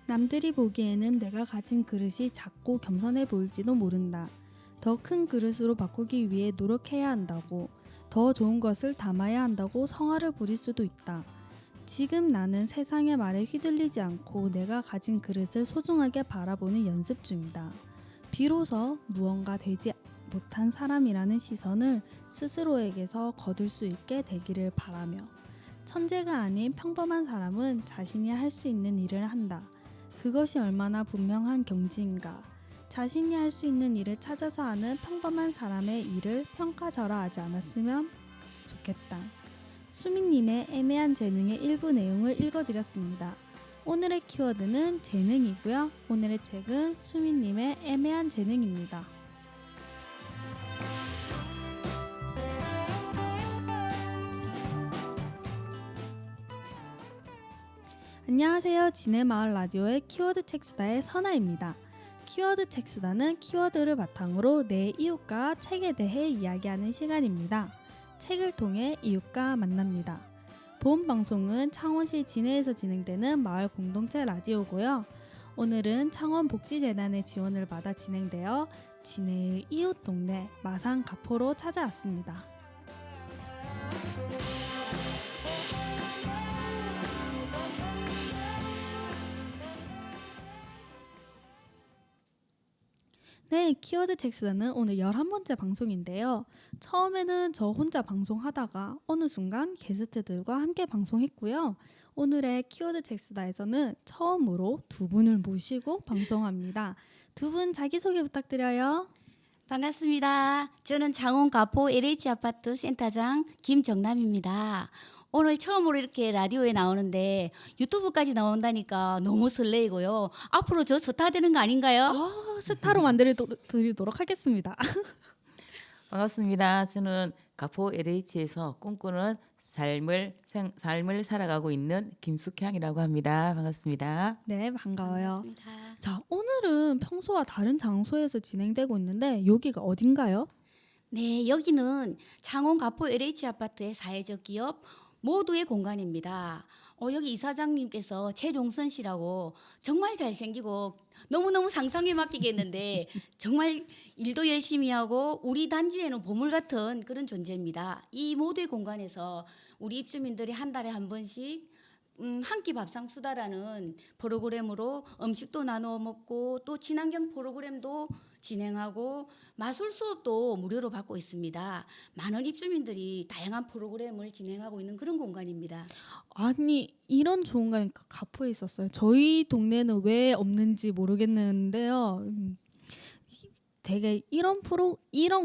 남들이 보기에는 내가 가진 그릇이 작고 겸손해 보일지도 모른다. 더 큰 그릇으로 바꾸기 위해 노력해야 한다고. 더 좋은 것을 담아야 한다고 성화를 부릴 수도 있다. 지금 나는 세상의 말에 휘둘리지 않고 내가 가진 그릇을 소중하게 바라보는 연습 중이다. 비로소 무언가 되지 못한 사람이라는 시선을 스스로에게서 거둘 수 있게 되기를 바라며, 천재가 아닌 평범한 사람은 자신이 할 수 있는 일을 한다. 그것이 얼마나 분명한 경지인가. 자신이 할 수 있는 일을 찾아서 하는 평범한 사람의 일을 평가절하하지 않았으면 좋겠다. 수민님의 애매한 재능의 일부 내용을 읽어드렸습니다. 오늘의 키워드는 재능이고요. 오늘의 책은 수민님의 애매한 재능입니다. 안녕하세요. 지네마을 라디오의 키워드 책수다의 선아입니다. 키워드 책수다는 키워드를 바탕으로 내 이웃과 책에 대해 이야기하는 시간입니다. 책을 통해 이웃과 만납니다. 본 방송은 창원시 진해에서 진행되는 마을 공동체 라디오고요. 오늘은 창원복지재단의 지원을 받아 진행되어 진해의 이웃 동네 마산 가포로 찾아왔습니다. 네, 키워드 책수다는 오늘 11번째 방송인데요. 처음에는 저 혼자 방송하다가 어느 순간 게스트들과 함께 방송했고요. 오늘의 키워드 책수다에서는 처음으로 두 분을 모시고 방송합니다. 두 분 자기소개 부탁드려요. 반갑습니다. 저는 창원 가포 LH 아파트 센터장 김정남입니다. 오늘 처음으로 이렇게 라디오에 나오는데 유튜브까지 나온다니까 너무 설레이고요. 앞으로 저 스타 되는 거 아닌가요? 스타로 만들어드리도록 하겠습니다. 반갑습니다. 저는 가포 LH에서 꿈꾸는 삶을 살아가고 있는 김숙향이라고 합니다. 반갑습니다. 네, 반가워요. 반갑습니다. 자, 오늘은 평소와 다른 장소에서 진행되고 있는데 여기가 어딘가요? 네, 여기는 창원 가포 LH 아파트의 사회적 기업 모두의 공간입니다. 여기 이사장님께서 최종선 씨라고 정말 잘생기고 너무너무 상상에 맡기겠는데 정말 일도 열심히 하고 우리 단지에는 보물 같은 그런 존재입니다. 이 모두의 공간에서 우리 입주민들이 한 달에 한 번씩 한 끼 밥상 수다라는 프로그램으로 음식도 나누어 먹고 또 친환경 프로그램도 진행하고 마술 수업도 무료로 받고 있습니다. 많은 입주민들이 다양한 프로그램을 진행하고 있는 그런 공간입니다. 아니, 이런 좋은 건 가포에 있었어요. 저희 동네는 왜 없는지 모르겠는데요. 되게 이런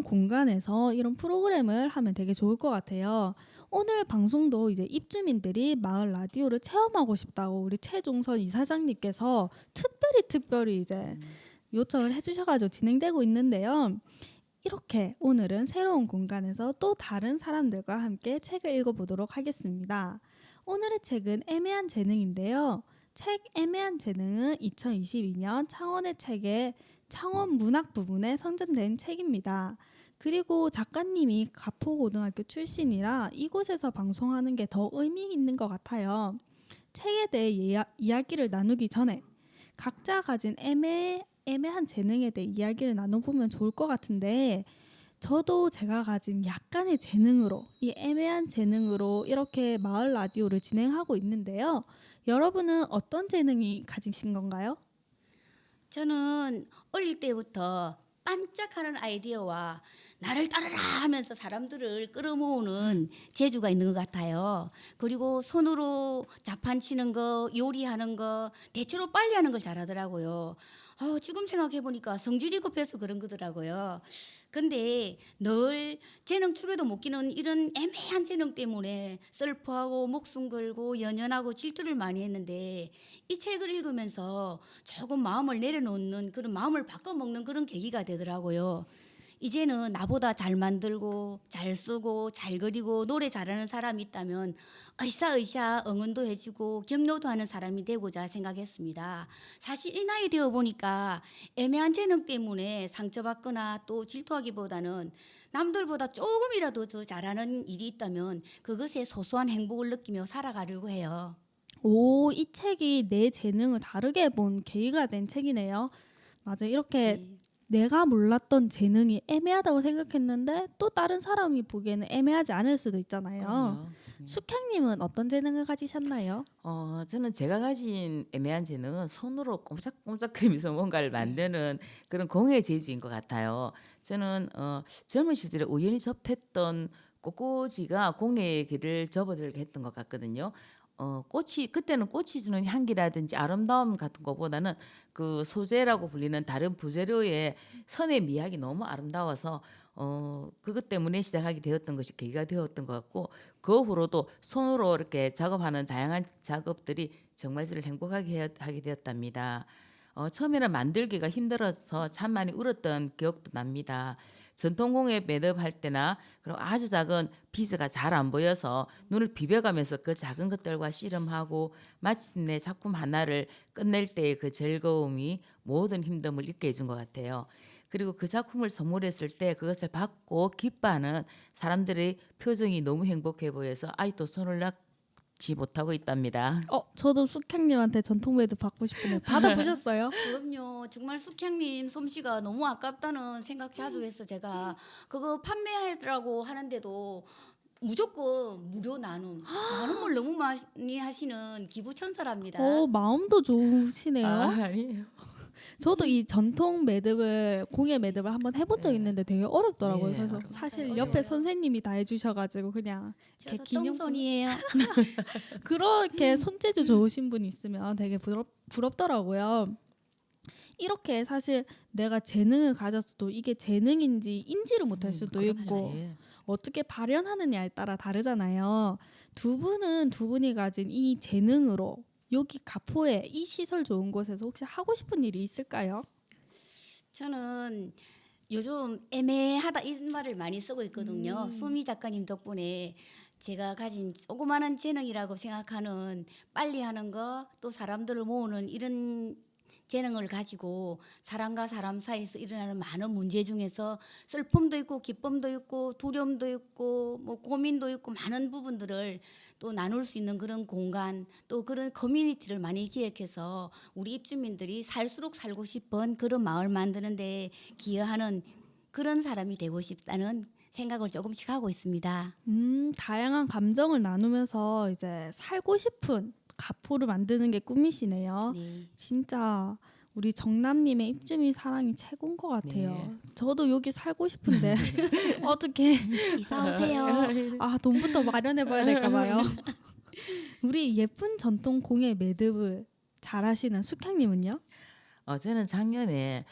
공간에서 이런 프로그램을 하면 되게 좋을 것 같아요. 오늘 방송도 이제 입주민들이 마을 라디오를 체험하고 싶다고 우리 최종선 이사장님께서 특별히 이제 요청을 해주셔가지고 진행되고 있는데요. 이렇게 오늘은 새로운 공간에서 또 다른 사람들과 함께 책을 읽어보도록 하겠습니다. 오늘의 책은 애매한 재능인데요. 책 애매한 재능은 2022년 창원의 책에 창원 문학 부분에 선정된 책입니다. 그리고 작가님이 가포고등학교 출신이라 이곳에서 방송하는 게 더 의미 있는 것 같아요. 책에 대해 이야기를 나누기 전에 각자 가진 애매한 재능에 대해 이야기를 나눠보면 좋을 것 같은데, 저도 제가 가진 약간의 재능으로, 이 애매한 재능으로 이렇게 마을 라디오를 진행하고 있는데요. 여러분은 어떤 재능이 가지신 건가요? 저는 어릴 때부터 반짝하는 아이디어와 나를 따르라 하면서 사람들을 끌어모으는 재주가 있는 것 같아요. 그리고 손으로 자판 치는 거, 요리하는 거, 대체로 빨리 하는 걸 잘하더라고요. 지금 생각해 보니까 성질이 급해서 그런 거더라고요. 근데 늘 재능 축에도 못 끼는 이런 애매한 재능 때문에 슬퍼하고 목숨 걸고 연연하고 질투를 많이 했는데 이 책을 읽으면서 조금 마음을 내려놓는 그런 마음을 바꿔먹는 그런 계기가 되더라고요. 이제는 나보다 잘 만들고 잘 쓰고 잘 그리고 노래 잘하는 사람이 있다면 으쌰으쌰 응원도 해주고 격려도 하는 사람이 되고자 생각했습니다. 사실 이 나이 되어 보니까 애매한 재능 때문에 상처받거나 또 질투하기보다는 남들보다 조금이라도 더 잘하는 일이 있다면 그것에 소소한 행복을 느끼며 살아가려고 해요. 이 책이 내 재능을 다르게 본 계기가 된 책이네요. 맞아. 이렇게 네. 내가 몰랐던 재능이 애매하다고 생각했는데 또 다른 사람이 보기에는 애매하지 않을 수도 있잖아요. 그럼요. 숙향님은 어떤 재능을 가지셨나요? 저는 제가 가진 애매한 재능은 손으로 꼼짝꼼짝거리면서 뭔가를 만드는 그런 공예 재주인 것 같아요. 저는 젊은 시절에 우연히 접했던 꽃꽂이가 공예의 길을 접어들게 했던 것 같거든요. 꽃이 그때는 꽃이 주는 향기라든지 아름다움 같은 것보다는 그 소재라고 불리는 다른 부재료의 선의 미학이 너무 아름다워서 그것 때문에 시작하게 되었던 것이 계기가 되었던 것 같고 그 후로도 손으로 이렇게 작업하는 다양한 작업들이 정말 저를 하게 되었답니다. 처음에는 만들기가 힘들어서 참 많이 울었던 기억도 납니다. 전통공예 매듭할 때나 그리고 아주 작은 비스가 잘 안 보여서 눈을 비벼가면서 그 작은 것들과 씨름하고 마침내 작품 하나를 끝낼 때의 그 즐거움이 모든 힘듦을 잊게 해준 것 같아요. 그리고 그 작품을 선물했을 때 그것을 받고 기뻐하는 사람들의 표정이 너무 행복해 보여서 아직도 손을 놨지 못하고 있답니다. 저도 숙향님한테 전통 매듭 받고 싶네요. 받아보셨어요? 그럼요. 정말 숙향님 솜씨가 너무 아깝다는 생각 자주 해서 제가 그거 판매하라고 하는데도 무조건 무료 나눔을 너무 많이 하시는 기부천사랍니다. 마음도 좋으시네요. 아니에요. 저도 이 전통 매듭을 공예 매듭을 한번 해본 적 네. 있는데 되게 어렵더라고요. 네, 그래서 어렵죠. 사실 어려워요. 옆에 선생님이 다 해주셔가지고 그냥 저도 기념품 똥손이에요. 그렇게 손재주 좋으신 분이 있으면 되게 부럽더라고요. 이렇게 사실 내가 재능을 가졌어도 이게 재능인지 인지를 못할 수도 그럼요. 있고 예. 어떻게 발현하느냐에 따라 다르잖아요. 두 분이 가진 이 재능으로 여기 가포에 이 시설 좋은 곳에서 혹시 하고 싶은 일이 있을까요? 저는 요즘 애매하다 이 말을 많이 쓰고 있거든요. 음. 수미 작가님 덕분에 제가 가진 조그마한 재능이라고 생각하는 빨리 하는 거 또 사람들을 모으는 이런 재능을 가지고 사람과 사람 사이에서 일어나는 많은 문제 중에서 슬픔도 있고 기쁨도 있고 두려움도 있고 뭐 고민도 있고 많은 부분들을 또 나눌 수 있는 그런 공간 또 그런 커뮤니티를 많이 기획해서 우리 입주민들이 살수록 살고 싶은 그런 마을 만드는 데 기여하는 그런 사람이 되고 싶다는 생각을 조금씩 하고 있습니다. 다양한 감정을 나누면서 이제 살고 싶은 가포를 만드는 게 꿈이시네요. 네. 진짜 우리 정남님의 입주민 사랑이 최고인 것 같아요. 네. 저도 여기 살고 싶은데 어떻게 이사 오세요. 돈부터 마련해봐야 될까 봐요. 우리 예쁜 전통 공예 매듭을 잘하시는 숙향님은요? 저는 작년에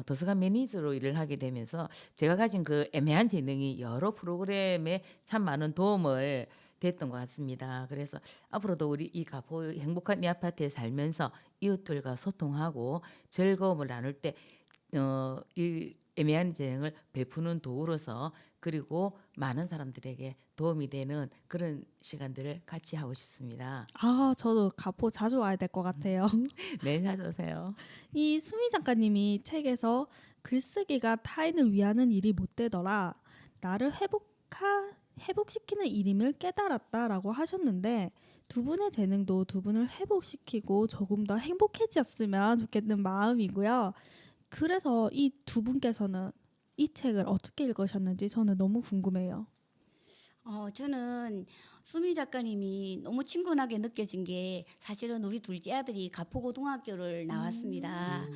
도서관 매니저로 일을 하게 되면서 제가 가진 그 애매한 재능이 여러 프로그램에 참 많은 도움을 됐던 것 같습니다. 그래서 앞으로도 우리 이 가포 행복한 이 아파트에 살면서 이웃들과 소통하고 즐거움을 나눌 때 이 애매한 재능을 베푸는 도구로서 그리고 많은 사람들에게 도움이 되는 그런 시간들을 같이 하고 싶습니다. 저도 가포 자주 와야 될 것 같아요. 네, 찾아오세요. 이 수미 작가님이 책에서 글쓰기가 타인을 위하는 일이 못 되더라. 나를 회복시키는 일임을 깨달았다라고 하셨는데 두 분의 재능도 두 분을 회복시키고 조금 더 행복해졌으면 좋겠는 마음이고요. 그래서 이 두 분께서는 이 책을 어떻게 읽으셨는지 저는 너무 궁금해요. 저는 수미 작가님이 너무 친근하게 느껴진 게 사실은 우리 둘째 아들이 가포고등학교를 나왔습니다.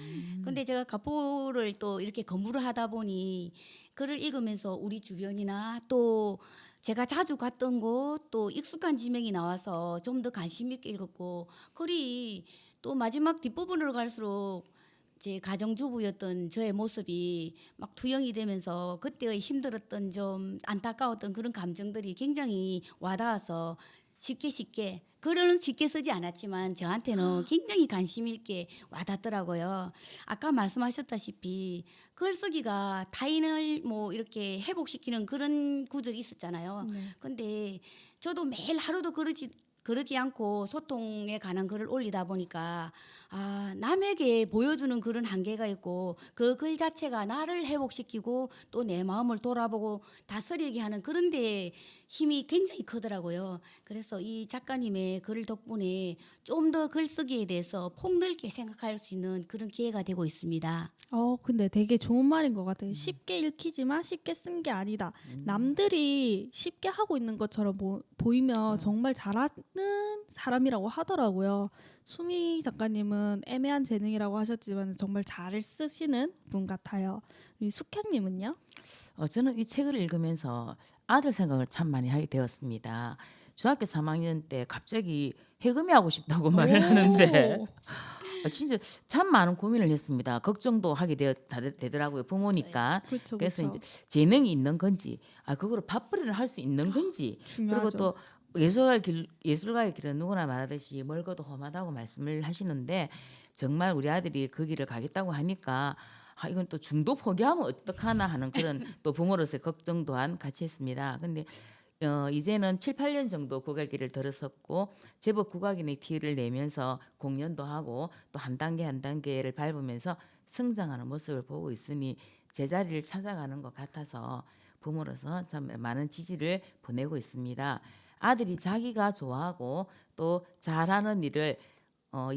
근데 제가 가포를 또 이렇게 근무를 하다 보니 글을 읽으면서 우리 주변이나 또 제가 자주 갔던 곳 또 익숙한 지명이 나와서 좀 더 관심 있게 읽었고 글이 또 마지막 뒷부분으로 갈수록 제 가정주부였던 저의 모습이 막 투영이 되면서 그때의 힘들었던 좀 안타까웠던 그런 감정들이 굉장히 와닿아서 쉽게 글은 쉽게 쓰지 않았지만 저한테는 굉장히 관심 있게 와닿더라고요. 아까 말씀하셨다시피 글쓰기가 타인을 뭐 이렇게 회복시키는 그런 구절이 있었잖아요. 네. 근데 저도 매일 하루도 그러지 않고 소통에 관한 글을 올리다 보니까 남에게 보여주는 그런 한계가 있고 그 글 자체가 나를 회복시키고 또 내 마음을 돌아보고 다스리게 하는 그런 데 힘이 굉장히 크더라고요. 그래서 이 작가님의 글 덕분에 좀 더 글쓰기에 대해서 폭넓게 생각할 수 있는 그런 기회가 되고 있습니다. 근데 되게 좋은 말인 것 같아요. 쉽게 읽히지만 쉽게 쓴 게 아니다. 남들이 쉽게 하고 있는 것처럼 보이면 정말 잘하는 사람이라고 하더라고요. 수미 작가님은 애매한 재능이라고 하셨지만 정말 잘 쓰시는 분 같아요. 우리 숙향님은요? 저는 이 책을 읽으면서 아들 생각을 참 많이 하게 되었습니다. 중학교 3학년 때 갑자기 해금이 하고 싶다고 말을 하는데 오, 진짜 참 많은 고민을 했습니다. 걱정도 하게 되더라고요, 부모니까. 그렇죠, 그래서 그렇죠. 이제 재능이 있는 건지, 그거를 밥벌이를 할 수 있는 건지, 그리고 중요하죠. 또 예술가의 길은 누구나 말하듯이 멀고도 험하다고 말씀을 하시는데 정말 우리 아들이 그 길을 가겠다고 하니까 이건 또 중도 포기하면 어떡하나 하는 그런 또 부모로서의 걱정 또한 같이 했습니다. 근데 이제는 7-8년 정도 국악기를 들었었고 제법 국악인의 티를 내면서 공연도 하고 또 한 단계 한 단계를 밟으면서 성장하는 모습을 보고 있으니 제자리를 찾아가는 것 같아서 부모로서 참 많은 지지를 보내고 있습니다. 아들이 자기가 좋아하고 또 잘하는 일을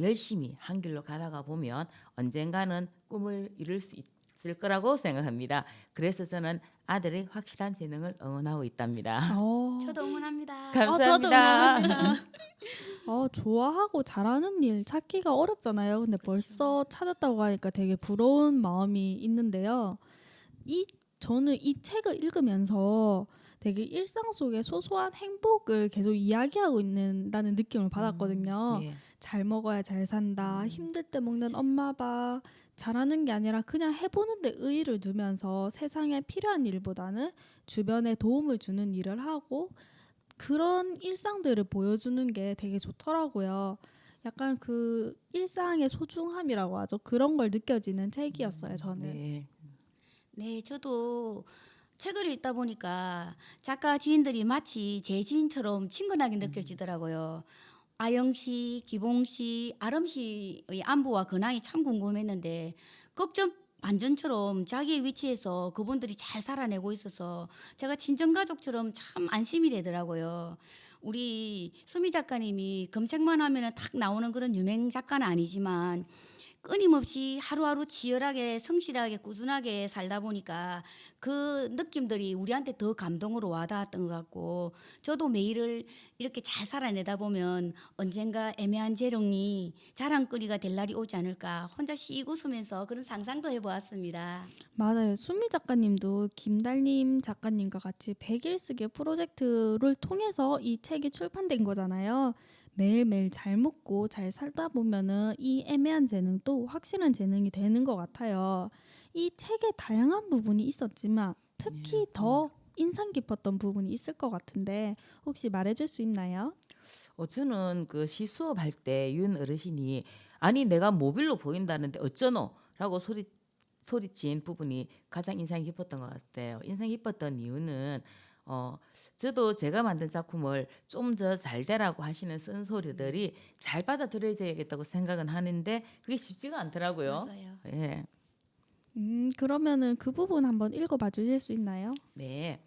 열심히 한 길로 가다가 보면 언젠가는 꿈을 이룰 수 있을 거라고 생각합니다. 그래서 저는 아들의 확실한 재능을 응원하고 있답니다. 어, 저도 응원합니다. 저도 감사합니다. 응원합니다. 좋아하고 잘하는 일 찾기가 어렵잖아요. 근데 벌써 찾았다고 하니까 되게 부러운 마음이 있는데요. 이 저는 이 책을 읽으면서 되게 일상 속의 소소한 행복을 계속 이야기하고 있는다는 느낌을 받았거든요. 네. 잘 먹어야 잘 산다. 힘들 때 먹는 엄마 밥. 잘하는 게 아니라 그냥 해보는데 의의를 두면서 세상에 필요한 일보다는 주변에 도움을 주는 일을 하고 그런 일상들을 보여주는 게 되게 좋더라고요. 약간 그 일상의 소중함이라고 하죠. 그런 걸 느껴지는 책이었어요, 저는. 네. 네, 저도 책을 읽다 보니까 작가 지인들이 마치 제 지인처럼 친근하게 느껴지더라고요. 아영 씨, 기봉 씨, 아름 씨의 안부와 근황이 참 궁금했는데 걱정 반전처럼 자기의 위치에서 그분들이 잘 살아내고 있어서 제가 친정 가족처럼 참 안심이 되더라고요. 우리 수미 작가님이 검색만 하면은 탁 나오는 그런 유명 작가는 아니지만 끊임없이 하루하루 치열하게 성실하게 꾸준하게 살다 보니까 그 느낌들이 우리한테 더 감동으로 와닿았던 것 같고 저도 매일을 이렇게 잘 살아내다 보면 언젠가 애매한 재롱이 자랑거리가 될 날이 오지 않을까 혼자 씩 웃으면서 그런 상상도 해보았습니다. 맞아요. 수미 작가님도 김달림 작가님과 같이 100일 쓰기 프로젝트를 통해서 이 책이 출판된 거잖아요. 매일매일 잘 먹고 잘 살다 보면은 이 애매한 재능도 확실한 재능이 되는 것 같아요. 이 책에 다양한 부분이 있었지만 특히 더 인상 깊었던 부분이 있을 것 같은데 혹시 말해줄 수 있나요? 저는 그 시수업 할 때 윤 어르신이 아니 내가 모빌로 보인다는데 어쩌노?라고 소리친 부분이 가장 인상 깊었던 것 같아요. 인상 깊었던 이유는 저도 제가 만든 작품을 좀 더 잘 되라고 하시는 쓴소리들이 잘 받아들여져야겠다고 생각은 하는데 그게 쉽지가 않더라고요. 맞아요. 예. 그러면은 그 부분 한번 읽어봐 주실 수 있나요? 네.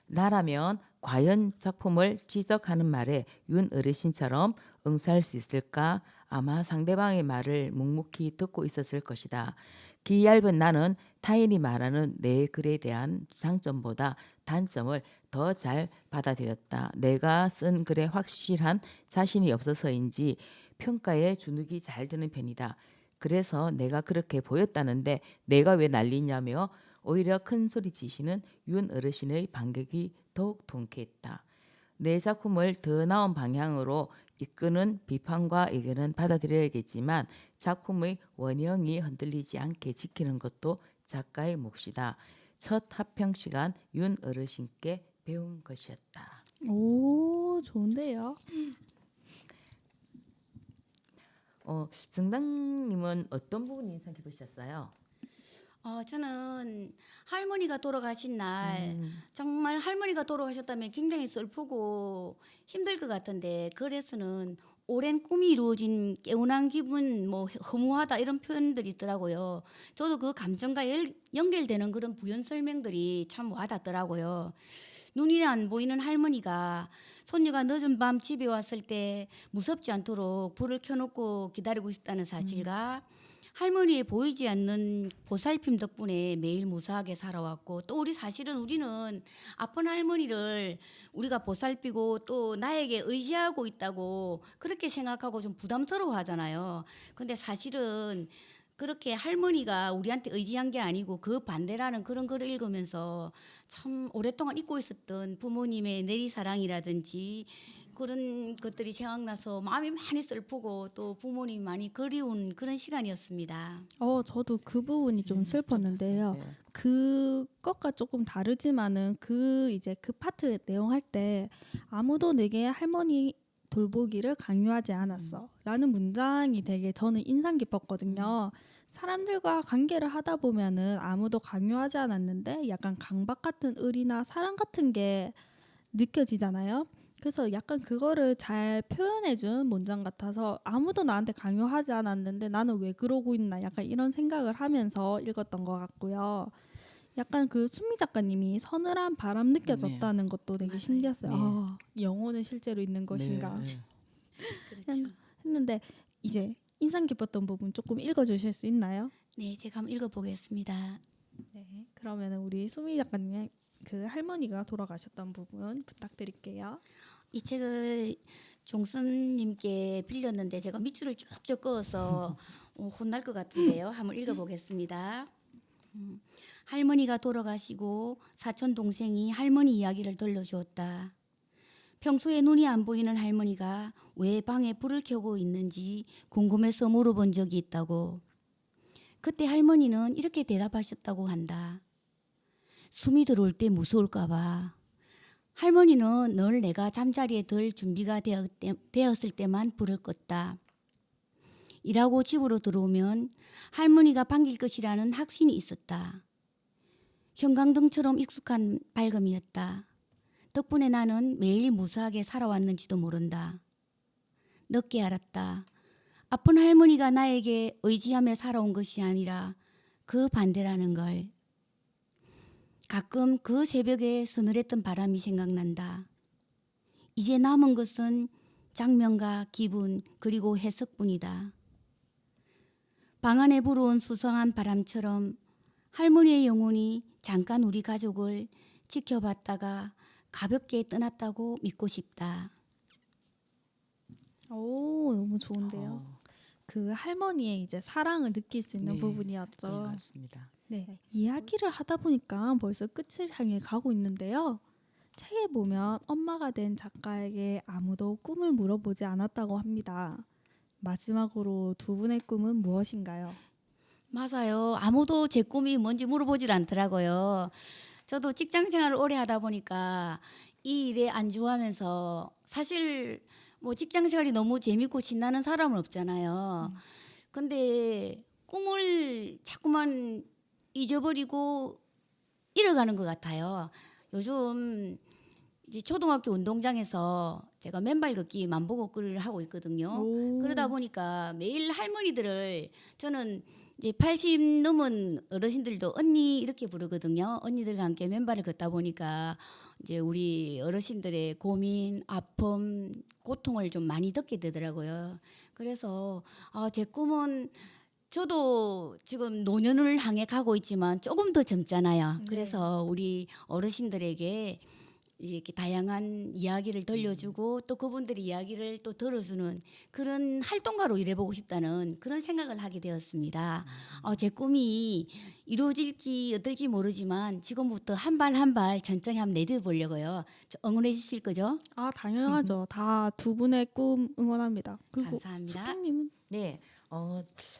나라면 과연 작품을 지적하는 말에 윤 어르신처럼 응수할 수 있을까? 아마 상대방의 말을 묵묵히 듣고 있었을 것이다. 기 얇은 나는 타인이 말하는 내 글에 대한 장점보다 단점을 더 잘 받아들였다. 내가 쓴 글에 확실한 자신이 없어서인지 평가에 주눅이 잘 드는 편이다. 그래서 내가 그렇게 보였다는데 내가 왜 난리냐며 오히려 큰 소리 치시는 윤 어르신의 반격이 더욱 통쾌했다. 내 작품을 더 나은 방향으로 이끄는 비판과 의견은 받아들여야겠지만 작품의 원형이 흔들리지 않게 지키는 것도 작가의 몫이다. 첫 합평 시간 윤 어르신께 배운 것이었다. 오, 좋은데요. 정당님은 어떤 부분이 인상 깊으셨어요? 저는 할머니가 돌아가신 날 음, 정말 할머니가 돌아가셨다면 굉장히 슬프고 힘들 것 같은데 글에서는 오랜 꿈이 이루어진 개운한 기분, 뭐 허무하다 이런 표현들이 있더라고요. 저도 그 감정과 연결되는 그런 부연 설명들이 참 와닿더라고요. 눈이 안 보이는 할머니가 손녀가 늦은 밤 집에 왔을 때 무섭지 않도록 불을 켜놓고 기다리고 있다는 사실과 할머니의 보이지 않는 보살핌 덕분에 매일 무사하게 살아왔고, 또 우리는 아픈 할머니를 우리가 보살피고 또 나에게 의지하고 있다고 그렇게 생각하고 좀 부담스러워 하잖아요. 근데 사실은 그렇게 할머니가 우리한테 의지한 게 아니고 그 반대라는 그런 글을 읽으면서 참 오랫동안 잊고 있었던 부모님의 내리사랑이라든지 그런 것들이 생각나서 마음이 많이 슬프고 또 부모님이 많이 그리운 그런 시간이었습니다. 저도 그 부분이 좀 슬펐는데요. 네. 그것과 조금 다르지만은 이제 그 파트 내용할 때 아무도 내게 할머니 돌보기를 강요하지 않았어 라는 문장이 되게 저는 인상 깊었거든요. 사람들과 관계를 하다 보면은 아무도 강요하지 않았는데 약간 강박 같은 의리나 사랑 같은 게 느껴지잖아요. 그래서 약간 그거를 잘 표현해준 문장 같아서 아무도 나한테 강요하지 않았는데 나는 왜 그러고 있나 약간 이런 생각을 하면서 읽었던 것 같고요. 약간 그 수미 작가님이 서늘한 바람 느껴졌다는 것도 되게 맞아요. 신기했어요. 네. 영혼은 실제로 있는 것인가 네. 그렇죠. 했는데 이제 인상 깊었던 부분 조금 읽어주실 수 있나요? 네, 제가 한번 읽어보겠습니다. 네. 그러면 우리 수미 작가님의 그 할머니가 돌아가셨던 부분 부탁드릴게요. 이 책을 종순님께 빌렸는데 제가 밑줄을 쭉쭉 그어서 혼날 것 같은데요. 한번 읽어보겠습니다. 할머니가 돌아가시고 사촌 동생이 할머니 이야기를 들려주었다. 평소에 눈이 안 보이는 할머니가 왜 방에 불을 켜고 있는지 궁금해서 물어본 적이 있다고. 그때 할머니는 이렇게 대답하셨다고 한다. 숨이 들어올 때 무서울까 봐. 할머니는 늘 내가 잠자리에 들 준비가 되었을 때만 불을 껐다. 일하고 집으로 들어오면 할머니가 반길 것이라는 확신이 있었다. 형광등처럼 익숙한 밝음이었다. 덕분에 나는 매일 무사하게 살아왔는지도 모른다. 늦게 알았다. 아픈 할머니가 나에게 의지하며 살아온 것이 아니라 그 반대라는 걸. 가끔 그 새벽에 서늘했던 바람이 생각난다. 이제 남은 것은 장면과 기분 그리고 해석뿐이다. 방 안에 불어온 수상한 바람처럼 할머니의 영혼이 잠깐 우리 가족을 지켜봤다가 가볍게 떠났다고 믿고 싶다. 오, 너무 좋은데요. 어, 그 할머니의 이제 사랑을 느낄 수 있는 네, 부분이었죠. 네, 맞습니다. 네, 이야기를 하다 보니까 벌써 끝을 향해 가고 있는데요. 책에 보면 엄마가 된 작가에게 아무도 꿈을 물어보지 않았다고 합니다. 마지막으로 두 분의 꿈은 무엇인가요? 맞아요. 아무도 제 꿈이 뭔지 물어보질 않더라고요. 저도 직장 생활을 오래 하다 보니까 이 일에 안주하면서 사실 뭐 직장 생활이 너무 재밌고 신나는 사람은 없잖아요. 근데 꿈을 자꾸만 잊어버리고 잃어가는 것 같아요. 요즘 이제 초등학교 운동장에서 제가 맨발 걷기 만보걷기를 하고 있거든요. 오. 그러다 보니까 매일 할머니들을 저는 이제 80 넘은 어르신들도 언니 이렇게 부르거든요. 언니들과 함께 맨발을 걷다 보니까 이제 우리 어르신들의 고민, 아픔, 고통을 좀 많이 듣게 되더라고요. 그래서 제 꿈은 저도 지금 노년을 향해 가고 있지만 조금 더 젊잖아요. 네. 그래서 우리 어르신들에게 이렇게 다양한 이야기를 들려주고 또 그분들의 이야기를 또 들어주는 그런 활동가로 일해보고 싶다는 그런 생각을 하게 되었습니다. 제 꿈이 이루어질지 어떨지 모르지만 지금부터 한 발 한 발 천천히 한번 내딛어보려고요. 응원해 주실 거죠? 당연하죠. 다 두 분의 꿈 응원합니다. 그리고 감사합니다. 수경님은 네,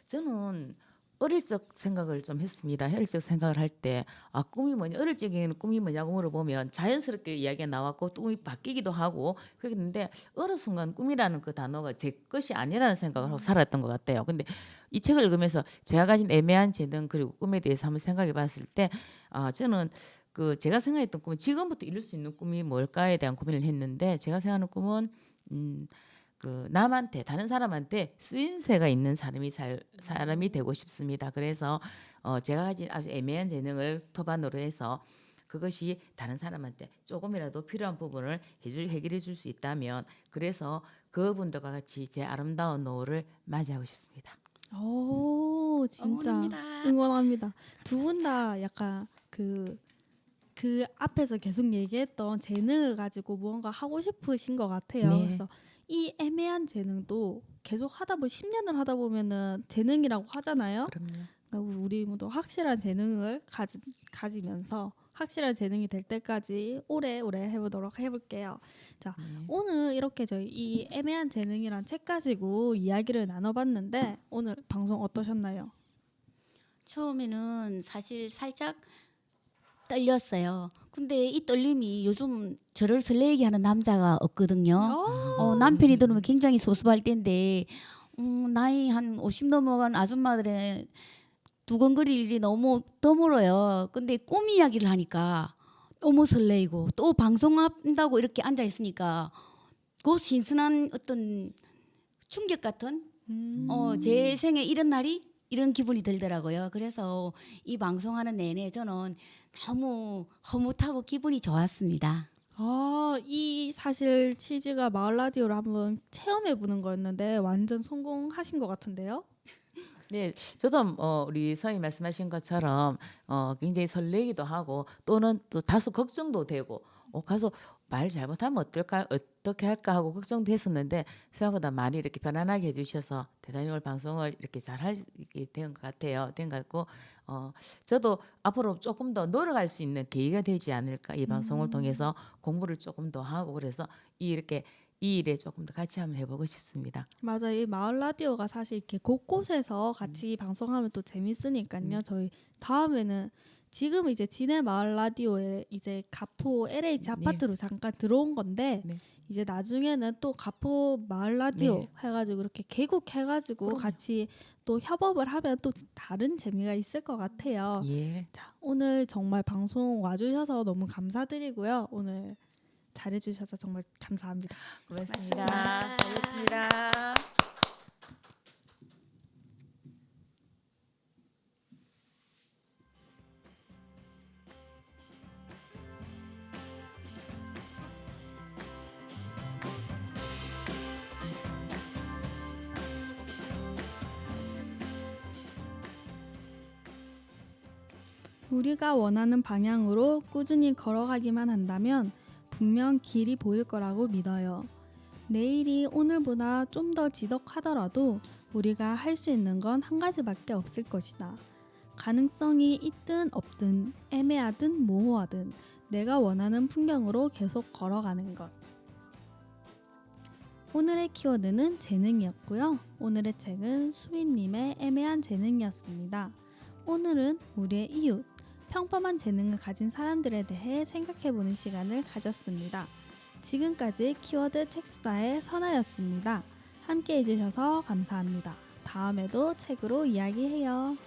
저는 어릴 적 생각을 좀 했습니다. 어릴 적 생각을 할 때 꿈이 뭐냐, 어릴 적에는 꿈이 뭐냐고 물어보면 자연스럽게 이야기가 나왔고 또 꿈이 바뀌기도 하고 그랬는데 어느 순간 꿈이라는 그 단어가 제 것이 아니라는 생각을 하고 살았던 것 같아요. 근데 이 책을 읽으면서 제가 가진 애매한 재능 그리고 꿈에 대해서 한번 생각해 봤을 때 저는 그 제가 생각했던 꿈은 지금부터 이룰 수 있는 꿈이 뭘까에 대한 고민을 했는데 제가 생각하는 꿈은 그 남한테 다른 사람한테 쓰임새가 있는 사람이 되고 싶습니다. 그래서 제가 가진 아주 애매한 재능을 토반으로 해서 그것이 다른 사람한테 조금이라도 필요한 부분을 해결해 줄 수 있다면 그래서 그분들과 같이 제 아름다운 노후를 맞이하고 싶습니다. 오, 진짜 응원합니다. 응원합니다. 두 분 다 약간 그 앞에서 계속 얘기했던 재능을 가지고 무언가 하고 싶으신 것 같아요. 네. 그래서 이 애매한 재능도 계속 하다 보면 10년을 하다 보면은 재능이라고 하잖아요. 그럼요. 그러니까 우리 모두 확실한 재능을 가지면서 확실한 재능이 될 때까지 오래오래 해보도록 해볼게요. 자, 네. 오늘 이렇게 저희 이 애매한 재능이란 책 가지고 이야기를 나눠봤는데 오늘 방송 어떠셨나요? 처음에는 사실 살짝 떨렸어요. 근데 이 떨림이 요즘 저를 설레게 하는 남자가 없거든요. 남편이 들으면 굉장히 섭섭할 텐데 나이 한 50 넘어간 아줌마들의 두근거릴 일이 너무 드물어요. 근데 꿈 이야기를 하니까 너무 설레이고 또 방송한다고 이렇게 앉아 있으니까 그 신선한 어떤 충격 같은 제 생에 이런 날이 이런 기분이 들더라고요. 그래서 이 방송하는 내내 저는 너무 흐뭇하고 기분이 좋았습니다. 이 사실 치즈가 마을 라디오를 한번 체험해 보는 거였는데 완전 성공하신 것 같은데요? 네, 저도 우리 선생님 말씀하신 것처럼 굉장히 설레기도 하고 또는 또 다소 걱정도 되고 가서 말 잘못하면 어떨까 어떻게 할까 하고 걱정도 했었는데 생각보다 많이 이렇게 편안하게 해주셔서 대단히 오늘 방송을 이렇게 잘하게 된 것 같아요. 된 것 같고 저도 앞으로 조금 더 노력할 수 있는 계기가 되지 않을까 이 방송을 통해서 공부를 조금 더 하고 그래서 이렇게 이 일에 조금 더 같이 한번 해보고 싶습니다. 맞아요. 이 마을 라디오가 사실 이렇게 곳곳에서 같이 방송하면 또 재밌으니까요. 저희 다음에는 지금 이제 진해 마을 라디오에 이제 가포 LH 아파트로 잠깐 들어온 건데 네. 이제 나중에는 또 가포 마을 라디오 네. 해가지고 이렇게 개국해가지고 그럼요. 같이 또 협업을 하면 또 다른 재미가 있을 것 같아요. 예. 자, 오늘 정말 방송 와주셔서 너무 감사드리고요. 오늘 잘해주셔서 정말 감사합니다. 고맙습니다. 고맙습니다. 잘했습니다. 우리가 원하는 방향으로 꾸준히 걸어가기만 한다면 분명 길이 보일 거라고 믿어요. 내일이 오늘보다 좀 더 지독하더라도 우리가 할 수 있는 건 한 가지밖에 없을 것이다. 가능성이 있든 없든 애매하든 모호하든 내가 원하는 풍경으로 계속 걸어가는 것. 오늘의 키워드는 재능이었고요. 오늘의 책은 수빈님의 애매한 재능이었습니다. 오늘은 우리의 이웃, 평범한 재능을 가진 사람들에 대해 생각해보는 시간을 가졌습니다. 지금까지 키워드 책수다의 선아였습니다. 함께 해주셔서 감사합니다. 다음에도 책으로 이야기해요.